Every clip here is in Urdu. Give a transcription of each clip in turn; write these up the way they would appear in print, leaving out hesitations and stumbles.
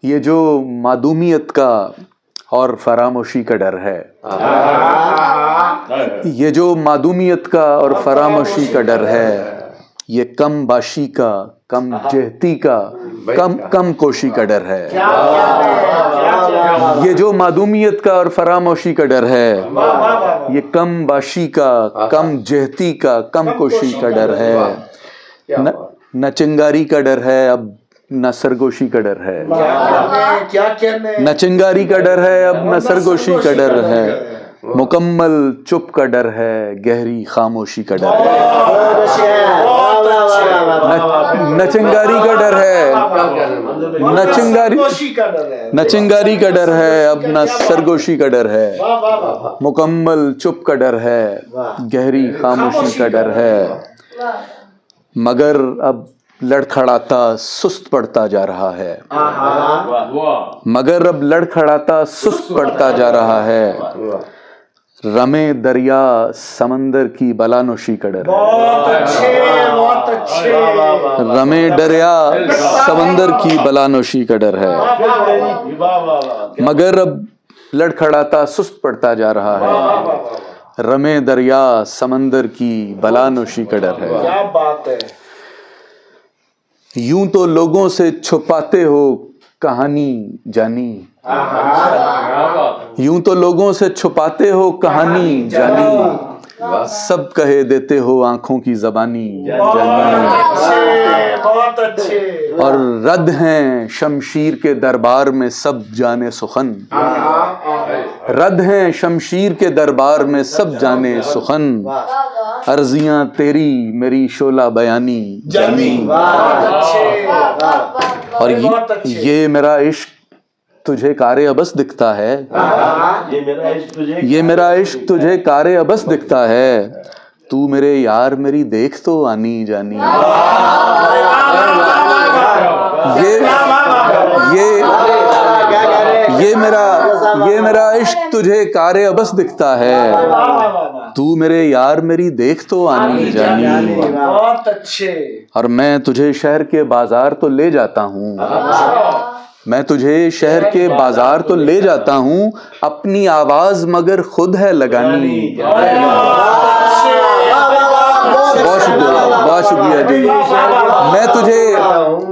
یہ جو معدومیت کا اور فراموشی کا ڈر ہے، یہ جو معدومیت کا اور فراموشی کا ڈر ہے، یہ کم باشی کا، کم جہتی کا، کم کوشی کا ڈر ہے۔ یہ جو معدومیت کا اور فراموشی کا ڈر ہے، یہ کم باشی کا، کم جہتی کا، کم کوشی کا ڈر ہے۔ نہ چنگاری کا ڈر ہے اب، نہ سرگوشی کا ڈر ہے۔ نہ چنگاری کا ڈر ہے اب، نہ سرگوشی کا ڈر ہے۔ مکمل چپ کا ڈر ہے، گہری خاموشی کا ڈر ہے۔ نہ چنگاری کا ڈر ہے، نہ چنگاری کا ڈر ہے اب، نہ سرگوشی کا ڈر ہے۔ مکمل چپ کا ڈر ہے، گہری خاموشی کا ڈر ہے۔ مگر اب لڑکھڑاتا سست پڑتا جا رہا ہے، مگر اب لڑکھڑاتا سست پڑتا جا رہا ہے۔ رمے دریا سمندر کی بلانوشی کا ڈر ہے۔ رمے دریا سمندر کی بلانوشی کا ڈر ہے، مگر اب لڑکھڑاتا سست پڑتا جا رہا ہے۔ رمے دریا سمندر کی بلانوشی کا ڈر ہے۔ یوں تو لوگوں سے چھپاتے ہو کہانی جانی، یوں تو لوگوں سے چھپاتے ہو کہانی جانی، سب کہے دیتے ہو آنکھوں کی زبانی جانی۔ اور رد ہیں شمشیر کے دربار میں سب جانے سخن، رد ہیں شمشیر کے دربار میں سب جانے سخن۔ عرضیاں تیری میری شعلہ بیانی جانی۔ اور یہ میرا عشق تجھے کار عبث دکھتا ہے، یہ میرا عشق تجھے کار عبث دکھتا ہے، تو میرے یار میری دیکھ تو آنی جانی۔ یہ میرا عشق تجھے کار عبث دکھتا ہے، تو میرے یار میری دیکھ تو آنی جانی۔ اور میں تجھے شہر کے بازار تو لے جاتا ہوں، میں تجھے شہر کے بازار تو لے جاتا ہوں، اپنی آواز مگر خود ہے لگانی۔ بہت شکریہ، بہت شکریہ جی۔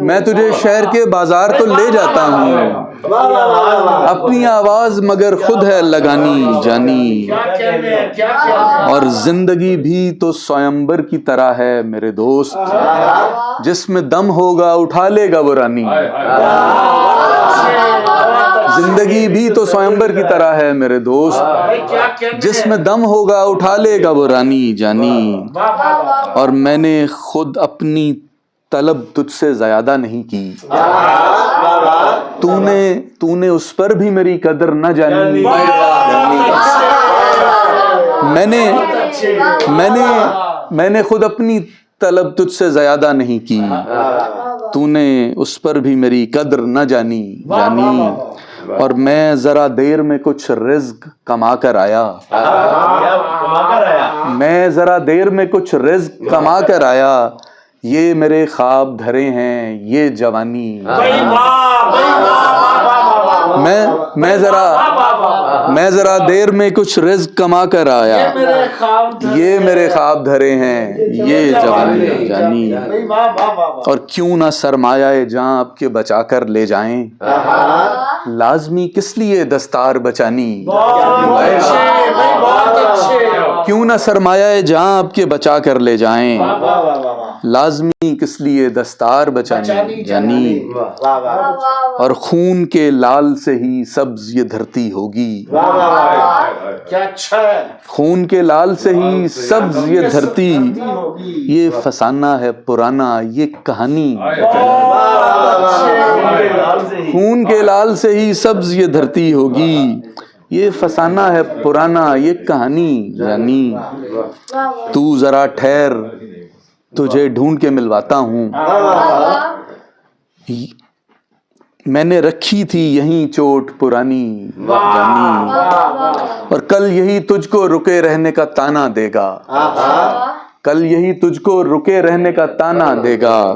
میں تجھے شہر کے بازار تو لے جاتا ہوں، اپنی آواز مگر خود ہے لگانی جانی۔ اور زندگی بھی تو سوئمبر کی طرح ہے میرے دوست، جس میں دم ہوگا اٹھا لے گا وہ رانی۔ زندگی بھی تو سوئمبر کی طرح ہے میرے دوست، جس میں دم ہوگا اٹھا لے گا وہ رانی جانی۔ اور میں نے خود اپنی طلب تجھ سے زیادہ نہیں کی، تو نے اس پر بھی میری قدر نہ جانی۔ میں نے خود اپنی طلب تجھ سے زیادہ نہیں کی، تو نے اس پر بھی میری قدر نہ جانی۔ اور میں ذرا دیر میں کچھ رزق کما کر آیا، میں ذرا دیر میں کچھ رزق کما کر آیا، یہ میرے خواب دھرے ہیں یہ جوانی۔ میں ذرا دیر میں کچھ رزق کما کر آیا، یہ میرے خواب دھرے ہیں یہ جوانی جانی۔ اور کیوں نہ سرمایہ جاں آپ کے بچا کر لے جائیں، لازمی کس لیے دستار بچانی۔ کیوں نہ سرمایہ جاں آپ کے بچا کر لے جائیں، لازمی کس لیے دستار بچانی جانی۔ اور خون کے لال سے ہی سبز یہ دھرتی ہوگی، خون کے لال سے ہی سبز یہ دھرتی، یہ فسانہ ہے پرانا یہ کہانی۔ خون کے لال سے ہی سبز یہ دھرتی ہوگی، یہ فسانہ ہے پرانا یہ کہانی جانی۔ تو ذرا ٹھہر تجھے ڈھونڈ کے ملواتا ہوں، میں نے رکھی تھی یہیں چوٹ پرانی جانی۔ اور کل یہی تجھ کو رکے رہنے کا تانا دے گا، کل یہی تجھ کو رکے رہنے کا تانا دے گا،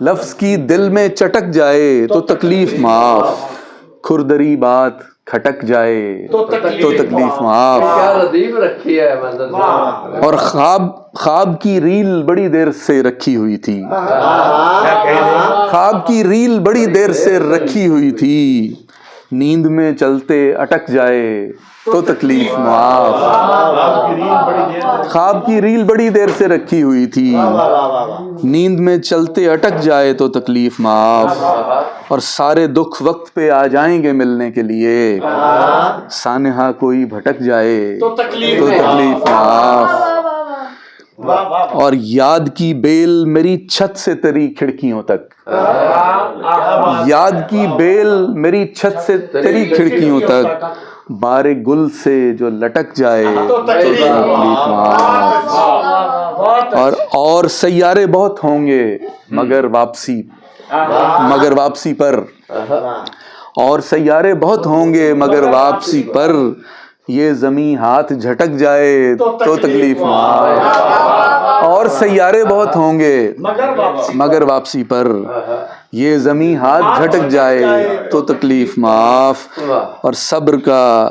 لفظ کی دل میں چٹک جائے تو تکلیف معاف، کھردری بات کھٹک جائے تو تکلیف معاف، کیا لطیف رکھی ہے مدد صاحب. اور خواب کی ریل بڑی دیر سے رکھی ہوئی تھی، خواب کی ریل بڑی دیر سے رکھی ہوئی تھی، نیند میں چلتے اٹک جائے تو تکلیف معاف، خواب کی ریل بڑی دیر سے رکھی ہوئی تھی، نیند میں چلتے اٹک جائے تو تکلیف معاف، اور سارے دکھ وقت پہ آ جائیں گے ملنے کے لیے، سانحہ کوئی بھٹک جائے تو تکلیف معاف، اور یاد کی بیل میری چھت سے تیری کھڑکیوں تک، یاد کی بیل میری چھت سے تیری کھڑکیوں تک، بار گل سے جو لٹک جائے تو تکلیف معاف، اور سیارے بہت ہوں گے مگر واپسی پر، اور سیارے بہت ہوں گے مگر واپسی پر، یہ زمیں ہاتھ جھٹک جائے تو تکلیف معاف، اور سیارے بہت ہوں گے مگر واپسی پر، یہ زمیں ہاتھ جھٹک جائے تو تکلیف معاف، اور صبر کا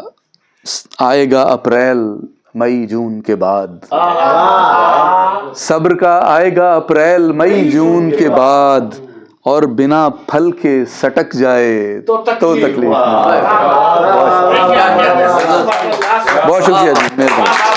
آئے گا اپریل مئی جون کے بعد، صبر کا آئے گا اپریل مئی جون کے بعد، اور بنا پھل کے سٹک جائے تو تکلیف معاف۔ بہت شکریہ جی، مہربانی۔